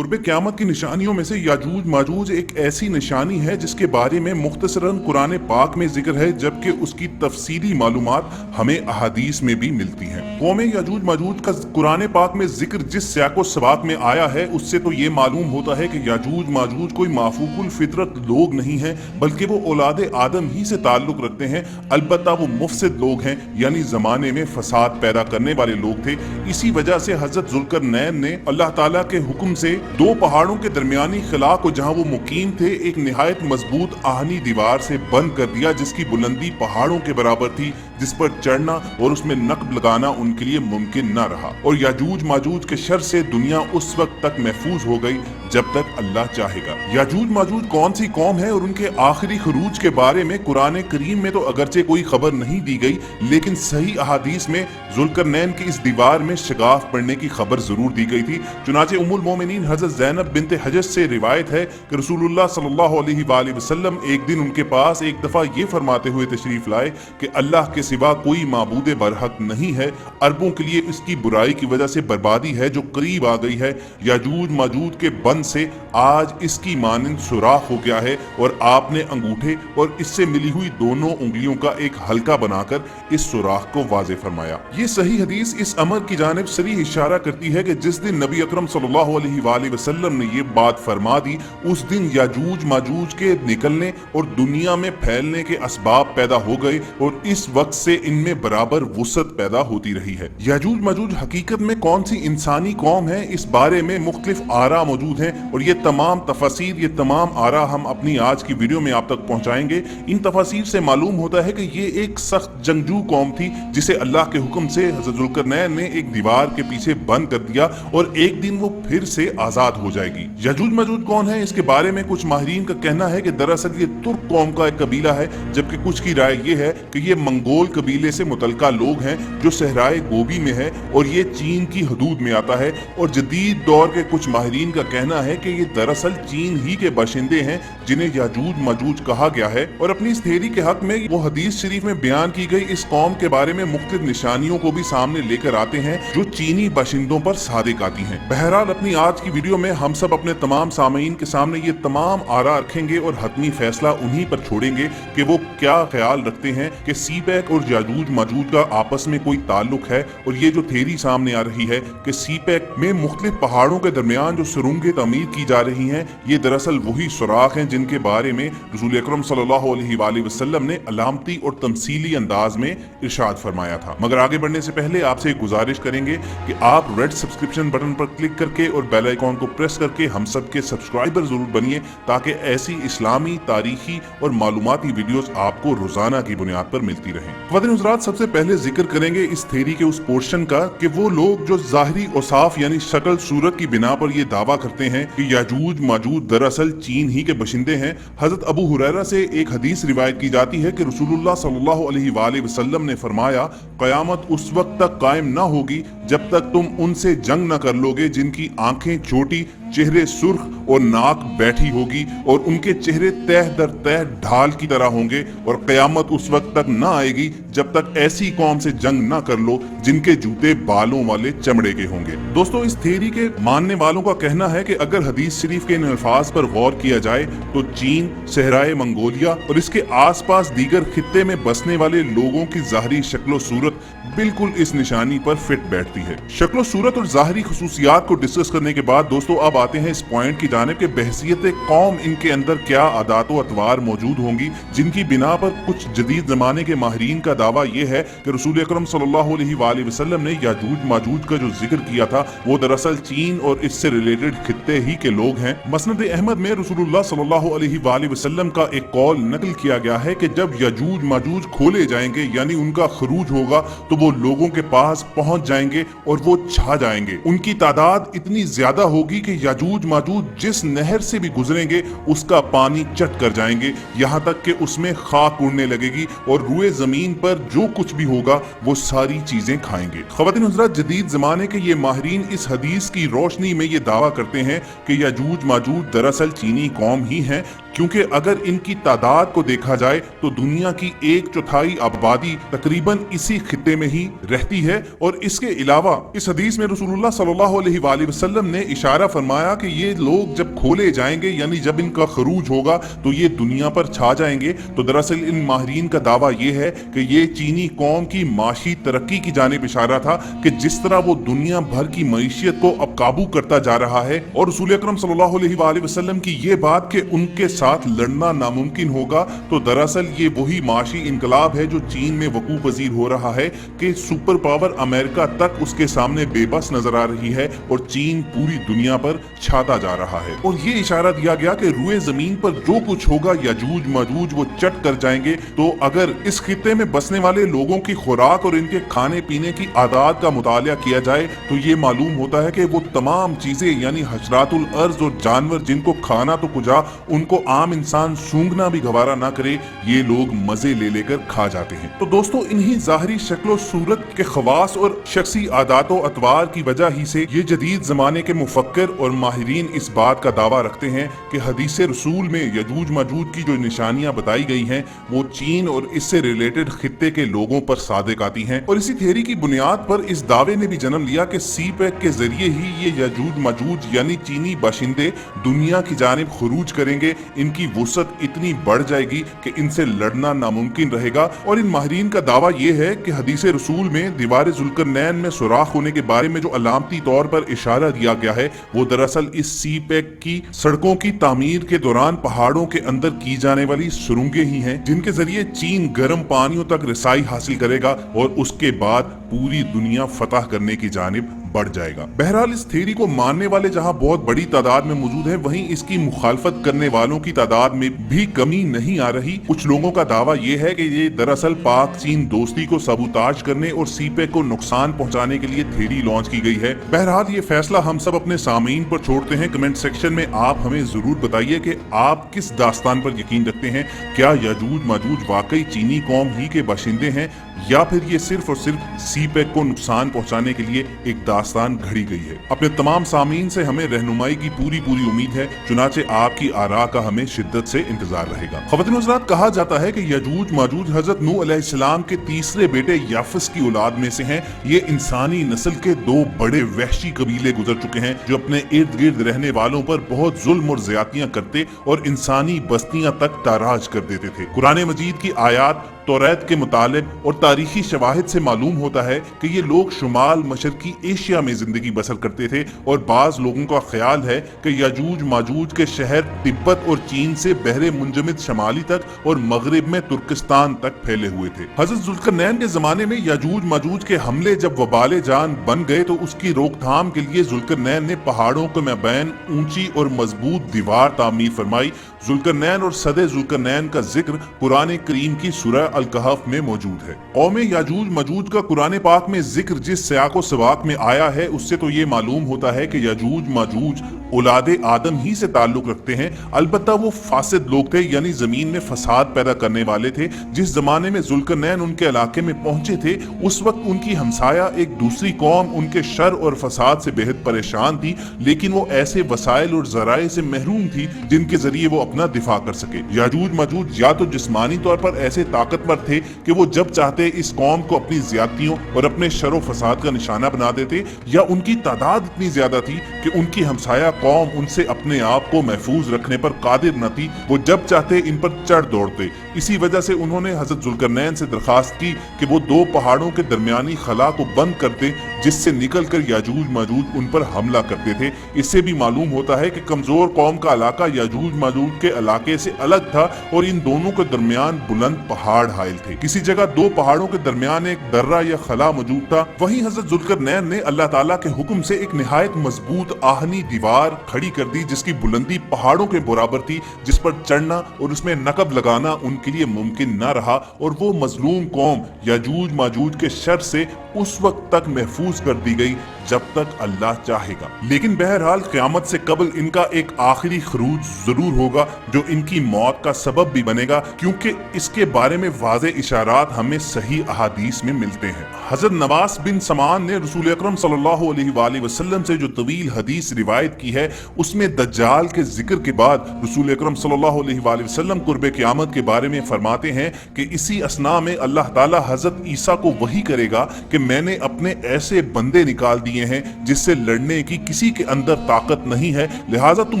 कुर्ब क़यामत की निशानियों में से याजूज माजूज एक ऐसी निशानी है जिसके बारे में मुख्तसरन कुरान पाक में जिक्र है, जबकि उसकी तफसीली मालूमात हमें अहादीस में भी मिलती हैं। कौम याजूज माजूज का कुरान पाक में जिक्र जिस सियाको सबाक में आया है उससे तो ये मालूम होता है कि याजूज माजूज कोई माफूकुल फितरत लोग नहीं है, बल्कि वो औलाद आदम ही से ताल्लुक रखते हैं। अलबत्ता वो मुफसिद लोग हैं, यानी जमाने में फसाद पैदा करने वाले लोग थे। इसी वजह से हजरत जुल्करनैन ने अल्लाह ताला के हुक्म से दो पहाड़ों के दरमियानी खिला को जहां वो मुकीम थे एक निहायत मजबूत आहनी दीवार से बंद कर दिया, जिसकी बुलंदी पहाड़ों के बराबर थी, जिस पर चढ़ना और उसमें नक्ब लगाना उनके लिए मुमकिन न रहा। और याजूज माजूज के शर से दुनिया उस वक्त तक महफूज हो गई जब तक अल्लाह चाहेगा। याजूज माजूज कौन सी कौम है और उनके आखिरी खरूज के बारे में कुरान करीम में तो अगरचे कोई खबर नहीं दी गई, लेकिन सही अहादीस में जुल्करनैन की इस दीवार में शगाफ पड़ने की खबर जरूर दी गई थी। चुनाचे उम्मुल मोमिनीन हजरत ज़ैनब बिन्त हजज से रिवायत है कि रसूलुल्लाह सल्लल्लाहु अलैहि वसल्लम एक दिन उनके पास एक दफा ये फरमाते हुए तशरीफ लाए कि अल्लाह के सिवा कोई माबूद बरहक नहीं है, अरबों के लिए इसकी बुराई की वजह से बर्बादी है जो करीब आ गई है। याजूज माजूज के बंद से आज इसकी मानंद सुराख हो गया है और आपने अंगूठे और इससे मिली हुई दोनों उंगलियों का एक हल्का बनाकर इस सुराख को वाज़े फरमाया। ये सही हदीस इस अमर की जानिब सरीह इशारा करती है कि जिस दिन नबी अकरम सल्लल्लाहु अलैहि वसल्लम ने ये बात फरमा दी, उस दिन याजूज माजूज के निकलने और दुनिया में फैलने के असबाब पैदा हो गए और इस वक्त से इनमें बराबर वुसअत पैदा होती रही है। याजूज माजूज हकीकत में कौन सी इंसानी कौम है, इस बारे में मुख्तलिफ आरा मौजूद हैं और ये तमाम तफसीर, ये तमाम आरा हम अपनी आज की वीडियो में आप तक पहुंचाएंगे। इन तफसीर से मालूम होता है कि ये एक सख्त जंगजू कौम थी जिसे अल्लाह के हुक्म से हज़रत जुल्करनैन ने एक दीवार के पीछे बंद कर दिया और एक दिन वो फिर से आजाद हो जाएगी। याजूज माजूज कौन है, इसके बारे में कुछ माहिरीन का कहना है कि दरअसल ये तुर्क कौम का एक कबीला है, जबकि कुछ की राय ये है कि ये मंगोल कबीले से मुतल्लिका लोग हैं जो सहराए गोबी में है और ये चीन की हदूद में आता है। और जदीद दौर के कुछ माहिरीन का कहना है कि ये दरअसल चीन ही के बाशिंदे हैं जिन्हें याजूज माजूज कहा गया है। और अपनी इस थ्योरी के हक में वो हदीस शरीफ में बयान की गई इस कौम के बारे में मुख्तलिफ निशानियों को भी सामने लेकर आते हैं जो चीनी बाशिंदों पर सादिक आती हैं। बहरहाल अपनी आज की वीडियो में हम सब अपने तमाम सामीन के सामने ये तमाम आरा रखेंगे और हतमी फैसला उन्हीं पर छोड़ेंगे कि वो क्या ख्याल रखते हैं कि सीपैक और याजूज माजूज का आपस में कोई ताल्लुक है। और ये जो थ्योरी सामने आ रही है कि सीपैक में मुख्तलिफ पहाड़ों के दरमियान जो सुरंगें तमीर की जा रही हैं, ये दरअसल वही सुराख हैं जिनके बारे में रसूल अकरम सल्लल्लाहु अलैहि वसल्लम ने अलामती और तमसीली अंदाज में इरशाद फरमाया था। मगर आगे बढ़ने से पहले आपसे गुजारिश करेंगे कि आप रेड सब्सक्रिप्शन बटन पर क्लिक करके और बेल आइकॉन को प्रेस करके हम सब के सब्सक्राइबर जरूर बनिए, ताकि ऐसी इस्लामी, तारीखी और मालूमाती वीडियोस आपको रोजाना की बुनियाद पर मिलती रहें। ख्वातीन हज़रात, सबसे पहले जिक्र करेंगे इस थ्योरी के उस पोर्शन का कि वो लोग जो ज़ाहिरी औसाफ यानी शक्ल सूरत की बिना पर ये दावा करते हैं कि याजूज माजूज दरअसल चीन ही के बशिंदे हैं। हजरत अबू हुरैरा से एक हदीस रिवायत की जाती है कि रसूलुल्लाह सल्लल्लाहु अलैहि वसल्लम ने फरमाया, क़यामत उस वक्त तक कायम न होगी जब तक तुम उनसे जंग न कर लोगे जिनकी आंखें छोटी, चेहरे सुर्ख और नाक बैठी होगी और उनके चेहरे तह दर तह ढाल की तरह होंगे। और क़यामत उस वक्त तक न आएगी जब तक ऐसी कौम से जंग न कर लो जिनके जूते बालों वाले चमड़े के होंगे। दोस्तों, इस थ्योरी के मानने वालों का कहना है कि अगर हदीस शरीफ के इन अल्फाज पर गौर किया जाए तो चीन, सहराए मंगोलिया और इसके आसपास दीगर खित्ते में बसने वाले लोगों की ज़ाहिरी शक्लो सूरत बिल्कुल इस निशानी पर फिट बैठती है। शक्लो सूरत और ज़ाहिरी खुसूसियात को डिस्कस करने के बाद दोस्तों अब आते हैं इस पॉइंट की जानिब के बहसियत कौम इनके अंदर क्या आदात व अतवार मौजूद होंगी जिनकी बिना पर कुछ जदीद जमाने के माहिरीन का दावा यह है कि रसूल अकरम सल्लल्लाहु अलैहि वसल्लम ने याजूज माजूज का जो जिक्र किया था वो दरअसल चीन और इससे रिलेटेड खित्ते ही के लोग हैं। मसनद अहमद में रसूलुल्लाह सल्लल्लाहु अलैहि वसल्लम का एक कौल नकल किया गया है कि जब याजूज माजूज खोले जाएंगे यानी उनका खरूज होगा तो वो लोगों के पास पहुंच जाएंगे और वो छा जाएंगे। उनकी तादाद इतनी ज्यादा होगी कि याजूज माजूज जिस नहर से भी गुजरेंगे उसका पानी चट कर जाएंगे, यहाँ तक कि उसमें खाक उड़ने लगेगी और रुए जमीन पर जो कुछ भी होगा वो सारी चीजें खाएंगे। ख्वातीन हज़रात, जदीद जमाने के ये माहिरीन इस हदीस की रोशनी में ये दावा करते हैं कि याजूज माजूज दरअसल चीनी कौम ही हैं, क्योंकि अगर इनकी तादाद को देखा जाए तो दुनिया की 1/4 आबादी तकरीबन इसी खित्ते में ही रहती है। और इसके अलावा इस हदीस में रसूलुल्लाह सल्लल्लाहु अलैहि वसल्लम ने इशारा फरमाया कि ये लोग जब खोले जाएंगे, यानी जब इनका खरूज होगा तो ये दुनिया पर छा जाएंगे। तो दरअसल इन माहिरीन का दावा ये है कि ये चीनी कौम की माशी तरक्की की जानिब इशारा था कि जिस तरह वो दुनिया भर की मईशियत को अब काबू करता जा रहा है, और रसूल अकरम सल्लल्लाहु अलैहि वसल्लम की ये बात कि उनके साथ लड़ना नामुमकिन होगा, तो दरअसल ये वही माशी इनकलाब है जो चीन में वकू पजीर हो रहा है कि सुपर पावर अमेरिका तक उसके सामने बेबस नजर आ रही है और चीन पूरी दुनिया पर छाता जा रहा है। और ये इशारा दिया गया कि रुए जमीन पर जो कुछ होगा याजूज माजूज वो चट कर जाएंगे। तो अगर इस खित्ते में बसने वाले लोगों की खुराक और इनके खाने पीने की आदात का मुतालिया किया जाए तो ये मालूम होता है कि वो तमाम चीजें यानी हशरातुल अर्ज और जानवर जिनको खाना तो कुजा उनको आम इंसान सूंघना भी गवारा ना करे, ये लोग मजे ले लेकर खा जाते हैं। तो दोस्तों इन्हीं जाहिरी शक्ल सूरत के खवास और शख्सी आदातो अतवार की वजह ही से ये जदीद जमाने के मुफक्कर और माहिरीन इस बात का दावा रखते हैं कि हदीस रसूल में यजूज माजूज की जो निशानियां बताई गई हैं वो चीन और इससे रिलेटेड खित्ते के लोगों पर सादिक आती हैं। और इसी थ्योरी की बुनियाद पर इस दावे ने भी जन्म लिया कि सी पैक के जरिए ही ये यजूज माजूज यानी चीनी बाशिंदे दुनिया की जानिब खरूज करेंगे। इनकी वुसअत इतनी बढ़ जाएगी कि इनसे लड़ना नामुमकिन रहेगा। और इन माहिरीन का दावा यह है कि हदीस रसूल में दीवार जुल्करनैन में सुराख होने के बारे में जो अलामती तौर पर इशारा दिया गया है वो दरअसल इस सी पैक की सड़कों की तामीर के दौरान पहाड़ों के अंदर की जाने वाली सुरंगें ही हैं, जिनके जरिए चीन गर्म पानियों तक रसाई हासिल करेगा और उसके बाद पूरी दुनिया फतह करने की जानिब बढ़ जाएगा। बहरहाल इस थ्योरी को मानने वाले जहां बहुत बड़ी तादाद में मौजूद है, वहीं इसकी मुखालफत करने वालों की तादाद में भी कमी नहीं आ रही। कुछ लोगों का दावा यह है कि ये दरअसल पाक चीन दोस्ती को सबूताज करने और सीपैक को नुकसान पहुंचाने के लिए थ्योरी लॉन्च की गई है। बहरहाल ये फैसला हम सब अपने सामीन पर छोड़ते हैं। कमेंट सेक्शन में आप हमें जरूर बताइए कि आप किस दास्तान पर यकीन रखते हैं। क्या याजूज माजूज वाकई चीनी कौम ही के बाशिंदे हैं या फिर ये सिर्फ और सिर्फ सीपैक को नुकसान पहुंचाने के लिए एक दास्तान घड़ी गई है। अपने तमाम सामीन से हमें रहनुमाई की पूरी उम्मीद है, चुनाचे आपकी आरा का हमें शिद्दत से इंतजार रहेगा। ख़वातीन व हज़रात, कहा जाता है कि यजूज माजूज हजरत नूह अलैहिस्सलाम के तीसरे बेटे याफस की औलाद में से हैं। ये इंसानी नस्ल के दो बड़े वहशी कबीले गुजर चुके हैं जो अपने इर्द गिर्द रहने वालों पर बहुत जुल्म और ज्यादतियां करते और इंसानी बस्तियां तक ताराज कर देते थे। कुरान मजीद की आयात तौरात के मुतालिब और तारीखी शवाहिद से मालूम होता है कि ये लोग शुमाल मशरकी एशिया में जिंदगी बसर करते थे और बाज लोगों का ख्याल है कि याजूज माजूज के शहर तिब्बत और चीन से बहरे मुंजमिद शमाली तक और मगरिब में तुर्किस्तान तक फैले हुए थे। हजरत जुल्करनैन के जमाने में याजूज माजूज के हमले जब वबाले जान बन गए तो उसकी रोकथाम के लिए जुल्करनैन ने पहाड़ों के मबैन ऊंची और मजबूत दीवार तामीर फरमाई। जुल्करनैन और सदे जुल्करनैन का जिक्र कुरान करीम की सूरह अल कहफ में मौजूद है। कौम याजूज मजूज का कुरान पाक में जिक्र जिस सियाको सबाक में आया है उससे तो ये मालूम होता है कि याजूज माजूज औलादे आदम ही से ताल्लुक रखते हैं। अलबत्ता वो फासिद लोग थे, यानी जमीन में फसाद पैदा करने वाले थे। जिस जमाने में जुल्करनैन उनके इलाके में पहुंचे थे उस वक्त उनकी हमसाया एक दूसरी कौम उनके शर और फसाद से बेहद परेशान थी, लेकिन वो ऐसे वसाइल और जराए से महरूम थी जिनके जरिए वो अपना दिफा कर सके। याजूज माजूज या तो जिस्मानी तौर पर ऐसे ताकतवर थे कि वो जब चाहते इस कौम को अपनी ज्यादतियों और अपने शर व फसाद का निशाना बना देते, या उनकी तादाद इतनी ज्यादा थी कि उनकी हमसाया कौम उनसे अपने आप को महफूज रखने पर कादिर न थी। वो जब चाहते इन पर चढ़ दौड़ते। इसी वजह से उन्होंने हजरत जुल्करनैन से दरखास्त की कि वो दो पहाड़ों के दरमियानी खला को बंद कर दे जिससे निकलकर याजूज माजूज उन पर हमला करते थे। इससे भी मालूम होता है कि कमजोर कौम का इलाका याजूज माजूज के इलाके से अलग था और इन दोनों के दरमियान बुलंद पहाड़ हाइल थे। किसी जगह दो पहाड़ों के दरमियान एक दर्रा या खला मौजूद था। वहीं हजरत जुल्करनैन ने अल्लाह ताला के हुक्म से एक निहायत मजबूत आहनी दीवार खड़ी कर दी जिसकी बुलंदी पहाड़ों के बराबर थी, जिस पर चढ़ना और उसमें नकब लगाना उनके लिए मुमकिन न रहा और वो मजलूम कौम याजूज माजूज के शर से उस वक्त तक महफूज कर दी गई जब तक अल्लाह चाहेगा। लेकिन बहरहाल क़यामत से कबल इनका एक आखिरी खरूज जरूर होगा जो इनकी मौत का सबब भी बनेगा, क्योंकि इसके बारे में वाज़े इशारात हमें सही अहादीस में मिलते हैं। हजरत नवास बिन समान ने रसूल अकरम सल्लल्लाहु अलैहि वसल्लम से जो तवील हदीस रिवायत की है, उसमें दज्जाल के जिक्र के बाद रसूल अकरम सल्लल्लाहु अलैहि वसल्लम कुर्ब क़यामत के बारे में फरमाते हैं कि इसी असना में अल्लाह ताला हजरत ईसा को वही करेगा कि मैंने अपने ऐसे बंदे निकाल दिए हैं जिससे लड़ने की किसी के अंदर ताकत नहीं है, लिहाजा तुम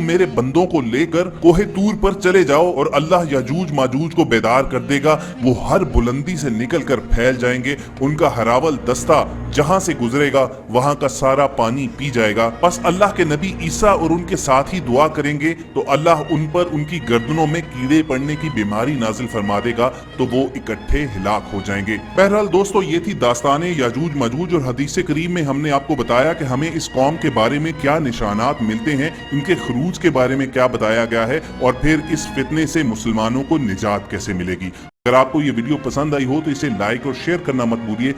मेरे बंदों को लेकर कोहे तूर पर चले जाओ और अल्लाह याजूज माजूज को बेदार कर देगा। वो हर बुलंदी से निकलकर फैल जाएंगे, उनका हरावल दस्ता जहां से गुजरेगा वहां का सारा पानी पी जाएगा। बस अल्लाह के नबी ईसा और उनके साथी दुआ करेंगे तो अल्लाह उन पर उनकी गर्दनों में कीड़े पड़ने की बीमारी नाजिल फरमा देगा, तो वो इकट्ठे हिलाक हो जाएंगे। बहरहाल दोस्तों, ये थी दास्ताने याजूज माजूज और हदीस करीम में हमने आपको बताया कि हमें इस कौम के बारे में क्या निशानात मिलते हैं, इनके खरूज के बारे में क्या बताया गया है और फिर इस फितने से मुसलमानों को निजात कैसे मिलेगी। अगर आपको ये वीडियो पसंद आई हो तो इसे लाइक और शेयर करना मत भूलिए।